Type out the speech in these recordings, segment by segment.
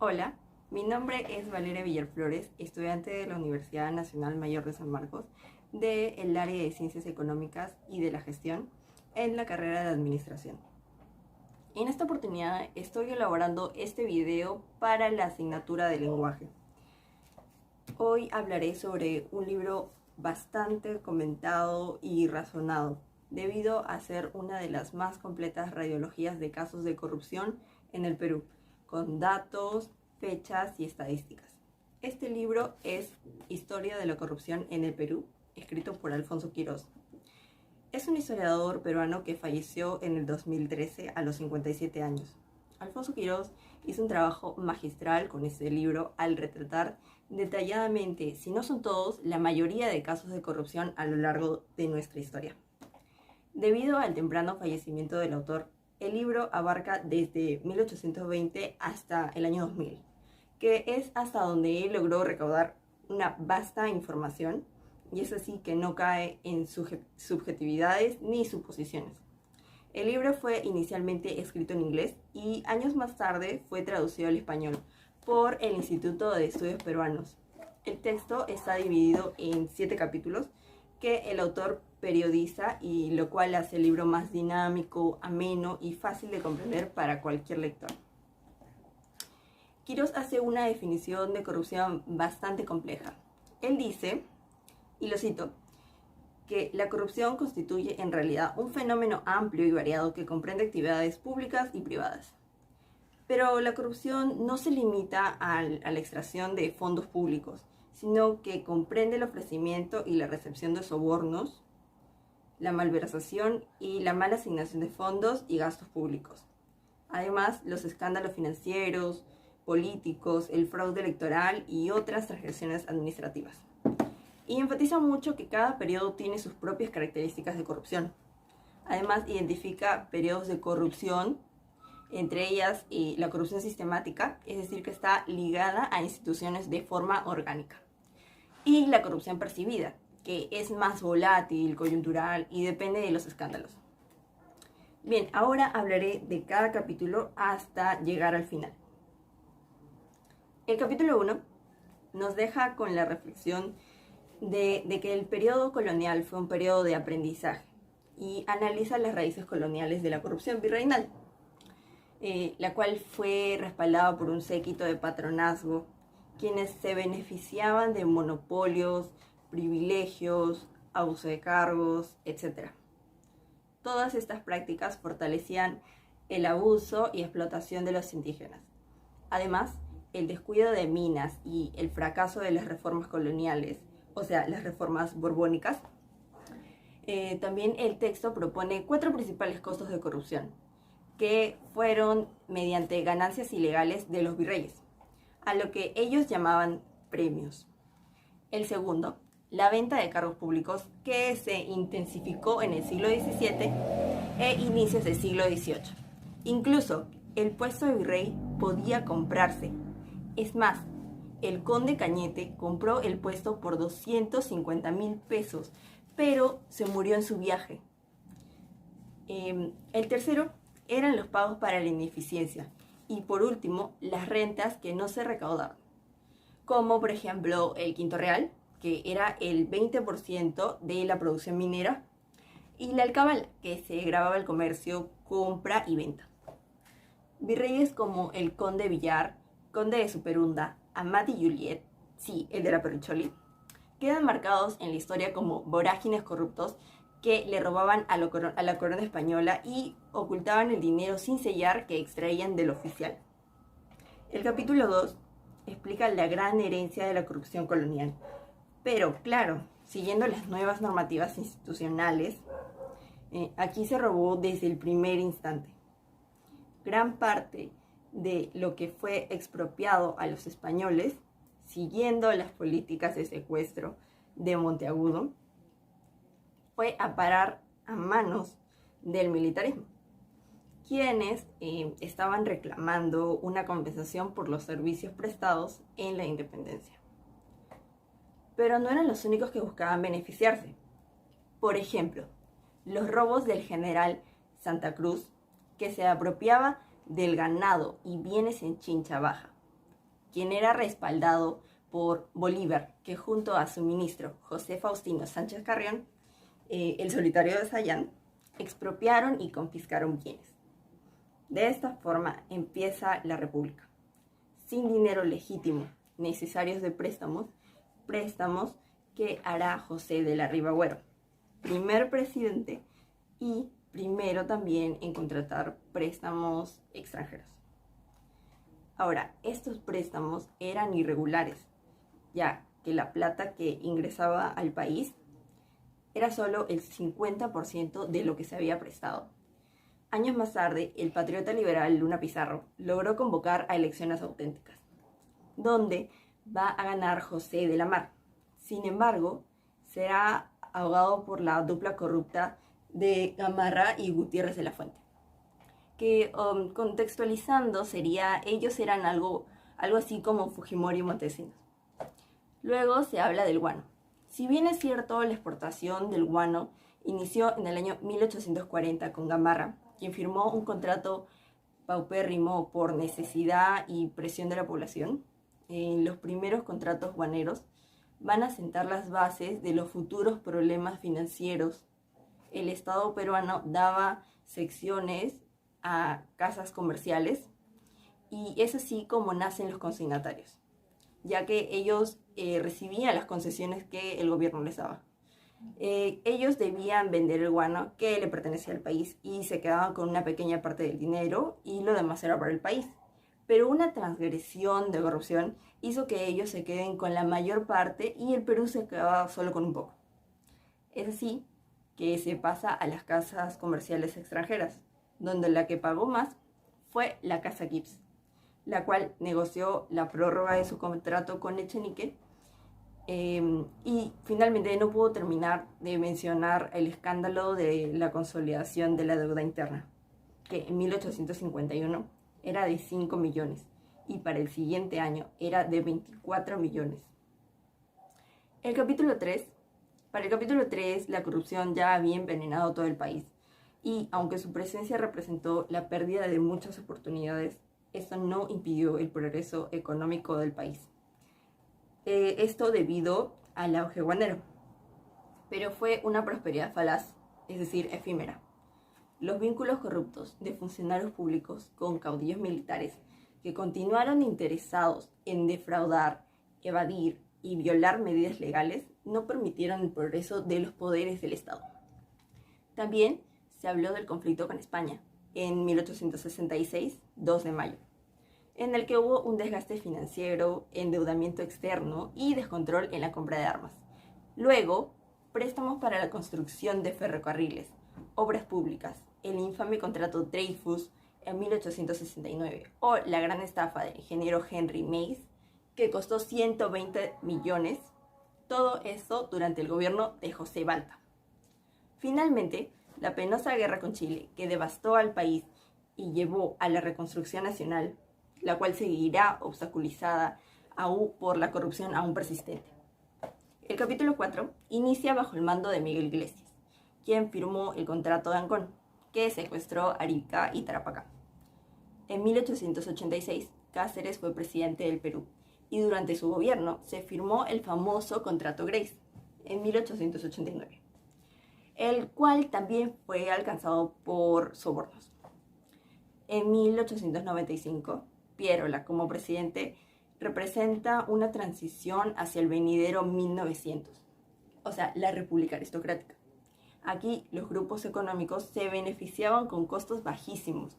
Hola, mi nombre es Valeria Villarflores, estudiante de la Universidad Nacional Mayor de San Marcos, del área de Ciencias Económicas y de la Gestión, en la carrera de Administración. En esta oportunidad estoy elaborando este video para la asignatura de lenguaje. Hoy hablaré sobre un libro bastante comentado y razonado, debido a ser una de las más completas radiologías de casos de corrupción en el Perú, con datos, fechas y estadísticas. Este libro es Historia de la corrupción en el Perú, escrito por Alfonso Quirós. Es un historiador peruano que falleció en el 2013 a los 57 años. Alfonso Quirós hizo un trabajo magistral con este libro al retratar detalladamente, si no son todos, la mayoría de casos de corrupción a lo largo de nuestra historia. Debido al temprano fallecimiento del autor, el libro abarca desde 1820 hasta el año 2000, que es hasta donde él logró recaudar una vasta información, y es así que no cae en subjetividades ni suposiciones. El libro fue inicialmente escrito en inglés y años más tarde fue traducido al español por el Instituto de Estudios Peruanos. El texto está dividido en 7 capítulos que el autor periodiza, y lo cual hace el libro más dinámico, ameno y fácil de comprender para cualquier lector. Quirós hace una definición de corrupción bastante compleja. Él dice, y lo cito, que la corrupción constituye en realidad un fenómeno amplio y variado que comprende actividades públicas y privadas. Pero la corrupción no se limita a la extracción de fondos públicos, sino que comprende el ofrecimiento y la recepción de sobornos, la malversación y la mala asignación de fondos y gastos públicos. Además, los escándalos financieros, políticos, el fraude electoral y otras transgresiones administrativas. Y enfatiza mucho que cada periodo tiene sus propias características de corrupción. Además, identifica periodos de corrupción, entre ellas la corrupción sistemática, es decir, que está ligada a instituciones de forma orgánica. Y la corrupción percibida, que es más volátil, coyuntural y depende de los escándalos. Bien, ahora hablaré de cada capítulo hasta llegar al final. El capítulo 1 nos deja con la reflexión de que el periodo colonial fue un periodo de aprendizaje y analiza las raíces coloniales de la corrupción virreinal, la cual fue respaldada por un séquito de patronazgo, quienes se beneficiaban de monopolios, privilegios, abuso de cargos, etc. Todas estas prácticas fortalecían el abuso y explotación de los indígenas. Además, el descuido de minas y el fracaso de las reformas coloniales, o sea, las reformas borbónicas. También el texto propone 4 principales costos de corrupción, que fueron mediante ganancias ilegales de los virreyes, a lo que ellos llamaban premios. El segundo, la venta de cargos públicos, que se intensificó en el siglo XVII e inicios del siglo XVIII. Incluso el puesto de virrey podía comprarse. Es más, el conde Cañete compró el puesto por 250,000 pesos, pero se murió en su viaje. El tercero eran los pagos para la ineficiencia. Y por último, las rentas que no se recaudaban, como por ejemplo el quinto real, que era el 20% de la producción minera, y la alcabala, que se grababa el comercio, compra y venta. Virreyes como el conde Villar, conde de Superunda, Amat y Juliet, sí, el de la Perricholi, quedan marcados en la historia como vorágines corruptos que le robaban a la corona española y ocultaban el dinero sin sellar que extraían del oficial. El capítulo 2 explica la gran herencia de la corrupción colonial, pero claro, siguiendo las nuevas normativas institucionales, aquí se robó desde el primer instante. Gran parte de lo que fue expropiado a los españoles, siguiendo las políticas de secuestro de Monteagudo, fue a parar a manos del militarismo, quienes estaban reclamando una compensación por los servicios prestados en la independencia. Pero no eran los únicos que buscaban beneficiarse. Por ejemplo, los robos del general Santa Cruz, que se apropiaba del ganado y bienes en Chincha Baja, quien era respaldado por Bolívar, que junto a su ministro José Faustino Sánchez Carrión, el solitario de Sayán, expropiaron y confiscaron bienes. De esta forma empieza la República, sin dinero legítimo, necesarios de préstamos que hará José de la Riva Agüero, primer presidente y primero también en contratar préstamos extranjeros. Ahora, estos préstamos eran irregulares, ya que la plata que ingresaba al país era solo el 50% de lo que se había prestado. Años más tarde, el patriota liberal Luna Pizarro logró convocar a elecciones auténticas, donde va a ganar José de la Mar. Sin embargo, será ahogado por la dupla corrupta de Gamarra y Gutiérrez de la Fuente, que contextualizando ellos eran algo así como Fujimori y Montesinos. Luego se habla del guano. Si bien es cierto, la exportación del guano inició en el año 1840 con Gamarra, quien firmó un contrato paupérrimo por necesidad y presión de la población. Los primeros contratos guaneros van a sentar las bases de los futuros problemas financieros. El Estado peruano daba secciones a casas comerciales y es así como nacen los consignatarios, ya que ellos recibían las concesiones que el gobierno les daba. Ellos debían vender el guano que le pertenecía al país y se quedaban con una pequeña parte del dinero y lo demás era para el país. Pero una transgresión de corrupción hizo que ellos se queden con la mayor parte y el Perú se quedaba solo con un poco. Es así que se pasa a las casas comerciales extranjeras, donde la que pagó más fue la Casa Gibbs, la cual negoció la prórroga de su contrato con Echenique. Y finalmente no pudo terminar de mencionar el escándalo de la consolidación de la deuda interna, que en 1851 era de 5 millones y para el siguiente año era de 24 millones. Para el capítulo 3, la corrupción ya había envenenado todo el país y aunque su presencia representó la pérdida de muchas oportunidades, esto no impidió el progreso económico del país. Esto debido al auge guanero, pero fue una prosperidad falaz, es decir, efímera. Los vínculos corruptos de funcionarios públicos con caudillos militares que continuaron interesados en defraudar, evadir y violar medidas legales no permitieron el progreso de los poderes del Estado. También se habló del conflicto con España en 1866, 2 de mayo. En el que hubo un desgaste financiero, endeudamiento externo y descontrol en la compra de armas. Luego, préstamos para la construcción de ferrocarriles, obras públicas, el infame contrato Dreyfus en 1869 o la gran estafa del ingeniero Henry Mays, que costó 120 millones, todo eso durante el gobierno de José Balta. Finalmente, la penosa guerra con Chile, que devastó al país y llevó a la reconstrucción nacional, la cual seguirá obstaculizada aún por la corrupción aún persistente. El capítulo 4 inicia bajo el mando de Miguel Iglesias, quien firmó el contrato de Ancón, que secuestró Arica y Tarapacá. En 1886, Cáceres fue presidente del Perú, y durante su gobierno se firmó el famoso Contrato Grace, en 1889, el cual también fue alcanzado por sobornos. En 1895, Pierola, como presidente, representa una transición hacia el venidero 1900, o sea, la república aristocrática. Aquí los grupos económicos se beneficiaban con costos bajísimos.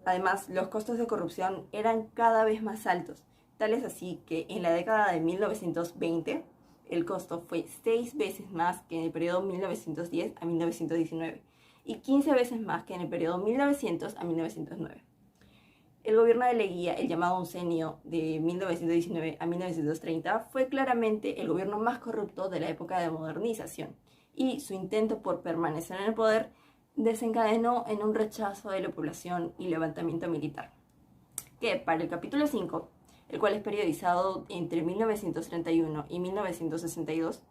Además, los costos de corrupción eran cada vez más altos, tales así que en la década de 1920 el costo fue 6 veces más que en el periodo 1910 a 1919 y 15 veces más que en el periodo 1900 a 1909. El gobierno de Leguía, el llamado oncenio de 1919 a 1930, fue claramente el gobierno más corrupto de la época de modernización, y su intento por permanecer en el poder desencadenó en un rechazo de la población y levantamiento militar, que para el capítulo 5, el cual es periodizado entre 1931 y 1962,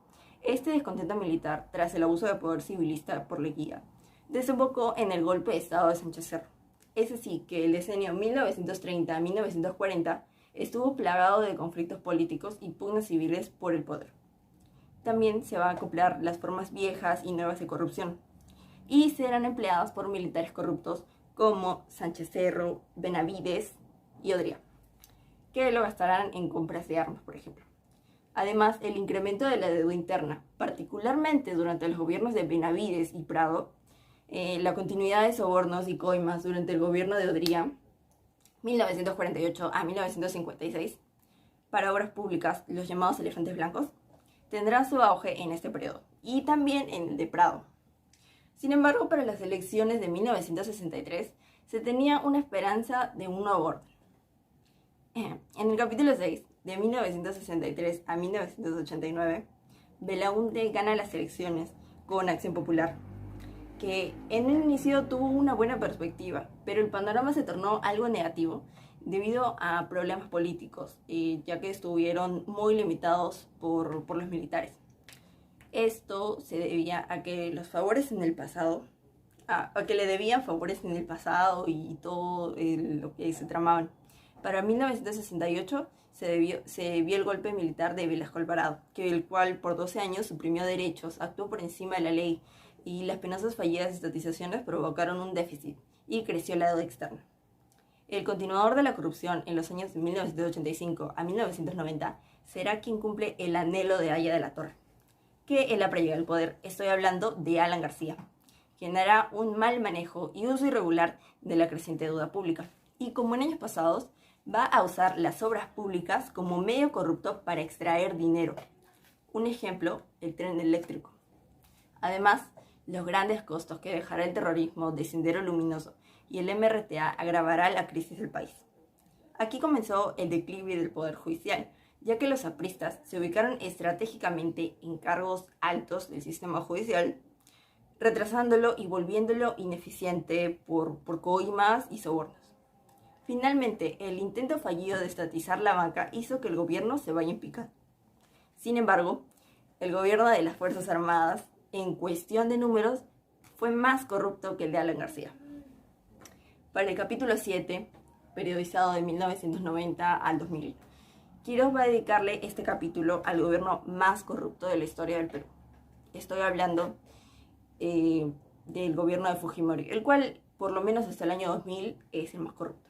este descontento militar, tras el abuso de poder civilista por Leguía, desembocó en el golpe de Estado de Sánchez Cerro. Es así que el decenio 1930 a 1940 estuvo plagado de conflictos políticos y pugnas civiles por el poder. También se van a acoplar las formas viejas y nuevas de corrupción, y serán empleadas por militares corruptos como Sánchez Cerro, Benavides y Odría, que lo gastarán en compras de armas, por ejemplo. Además, el incremento de la deuda interna, particularmente durante los gobiernos de Benavides y Prado, la continuidad de sobornos y coimas durante el gobierno de Odría, 1948 a 1956, para obras públicas, los llamados elefantes blancos, tendrá su auge en este periodo, y también en el de Prado. Sin embargo, para las elecciones de 1963 se tenía una esperanza de un nuevo orden. En el capítulo 6, de 1963 a 1989, Belaúnde gana las elecciones con Acción Popular, que en un inicio tuvo una buena perspectiva, pero el panorama se tornó algo negativo debido a problemas políticos, ya que estuvieron muy limitados por los militares. Esto se debía a que los favores en el pasado, a que le debían favores en el pasado y todo lo que se tramaban. Para 1968 se vio el golpe militar de Velasco Alvarado, el cual por 12 años suprimió derechos, actuó por encima de la ley, y las penosas fallidas estatizaciones provocaron un déficit y creció la deuda externa. El continuador de la corrupción en los años de 1985 a 1990 será quien cumple el anhelo de Haya de la Torre, que en la llega al poder. Estoy hablando de Alan García, quien hará un mal manejo y uso irregular de la creciente deuda pública, y como en años pasados, va a usar las obras públicas como medio corrupto para extraer dinero. Un ejemplo, el tren eléctrico. Además, los grandes costos que dejará el terrorismo de Sendero Luminoso y el MRTA agravará la crisis del país. Aquí comenzó el declive del Poder Judicial, ya que los apristas se ubicaron estratégicamente en cargos altos del sistema judicial, retrasándolo y volviéndolo ineficiente por coimas y sobornos. Finalmente, el intento fallido de estatizar la banca hizo que el gobierno se vaya en picada. Sin embargo, el gobierno de las Fuerzas Armadas, en cuestión de números, fue más corrupto que el de Alan García. Para el capítulo 7, periodizado de 1990 al 2000, Quiroz va a dedicarle este capítulo al gobierno más corrupto de la historia del Perú. Estoy hablando del gobierno de Fujimori, el cual, por lo menos hasta el año 2000, es el más corrupto.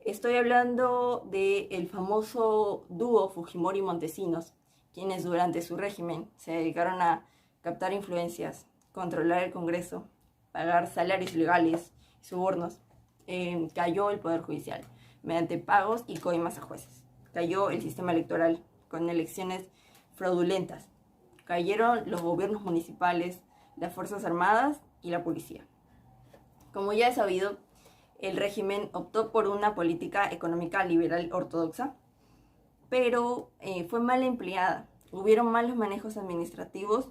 Estoy hablando del famoso dúo Fujimori-Montesinos, quienes durante su régimen se dedicaron a captar influencias, controlar el Congreso, pagar salarios ilegales y sobornos. Cayó el Poder Judicial mediante pagos y coimas a jueces. Cayó el sistema electoral con elecciones fraudulentas. Cayeron los gobiernos municipales, las Fuerzas Armadas y la policía. Como ya es sabido, el régimen optó por una política económica liberal ortodoxa, pero fue mal empleada. Hubieron malos manejos administrativos,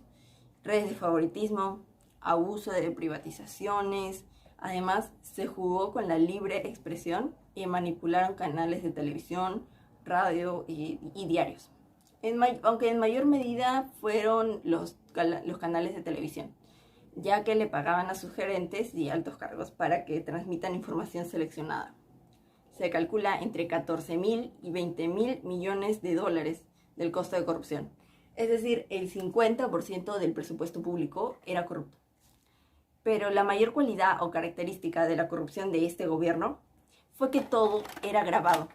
redes de favoritismo, abuso de privatizaciones. Además, se jugó con la libre expresión y manipularon canales de televisión, radio y diarios. Aunque en mayor medida fueron los canales de televisión, ya que le pagaban a sus gerentes y altos cargos para que transmitan información seleccionada. Se calcula entre 14.000 y 20.000 millones de dólares del costo de corrupción. Es decir, el 50% del presupuesto público era corrupto. Pero la mayor cualidad o característica de la corrupción de este gobierno fue que todo era grabado.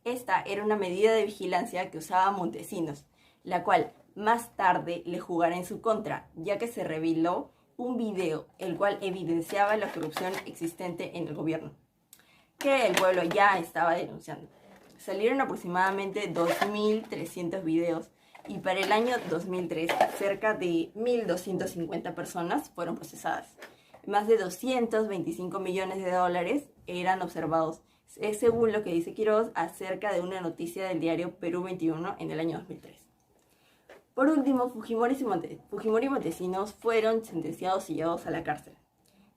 Esta era una medida de vigilancia que usaba Montesinos, la cual más tarde le jugará en su contra, ya que se reveló un video el cual evidenciaba la corrupción existente en el gobierno, que el pueblo ya estaba denunciando. Salieron aproximadamente 2.300 videos y para el año 2003 cerca de 1.250 personas fueron procesadas. Más de 225 millones de dólares eran observados, según lo que dice Quiroz acerca de una noticia del diario Perú 21 en el año 2003. Por último, Fujimori y Montesinos fueron sentenciados y llevados a la cárcel.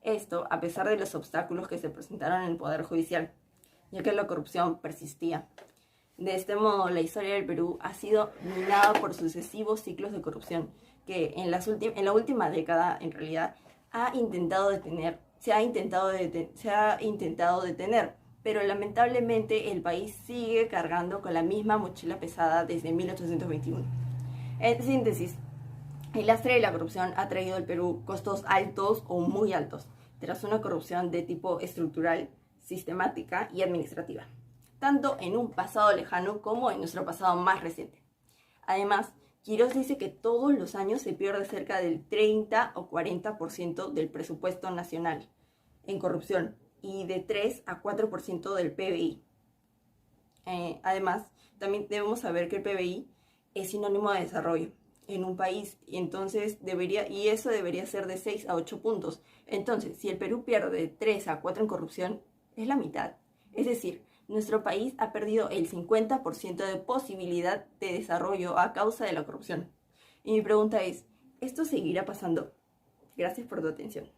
Esto a pesar de los obstáculos que se presentaron en el Poder Judicial, ya que la corrupción persistía. De este modo, la historia del Perú ha sido minada por sucesivos ciclos de corrupción que en la última década, en realidad, se ha intentado detener, pero lamentablemente el país sigue cargando con la misma mochila pesada desde 1821. En síntesis, el lastre de la corrupción ha traído al Perú costos altos o muy altos, tras una corrupción de tipo estructural, sistemática y administrativa, tanto en un pasado lejano como en nuestro pasado más reciente. Además, Quirós dice que todos los años se pierde cerca del 30 o 40% del presupuesto nacional en corrupción y de 3 a 4% del PBI. Además, también debemos saber que el PBI es sinónimo de desarrollo en un país, y entonces eso debería ser de 6 a 8 puntos. Entonces, si el Perú pierde de 3 a 4 en corrupción, es la mitad. Es decir, nuestro país ha perdido el 50% de posibilidad de desarrollo a causa de la corrupción. Y mi pregunta es, ¿esto seguirá pasando? Gracias por tu atención.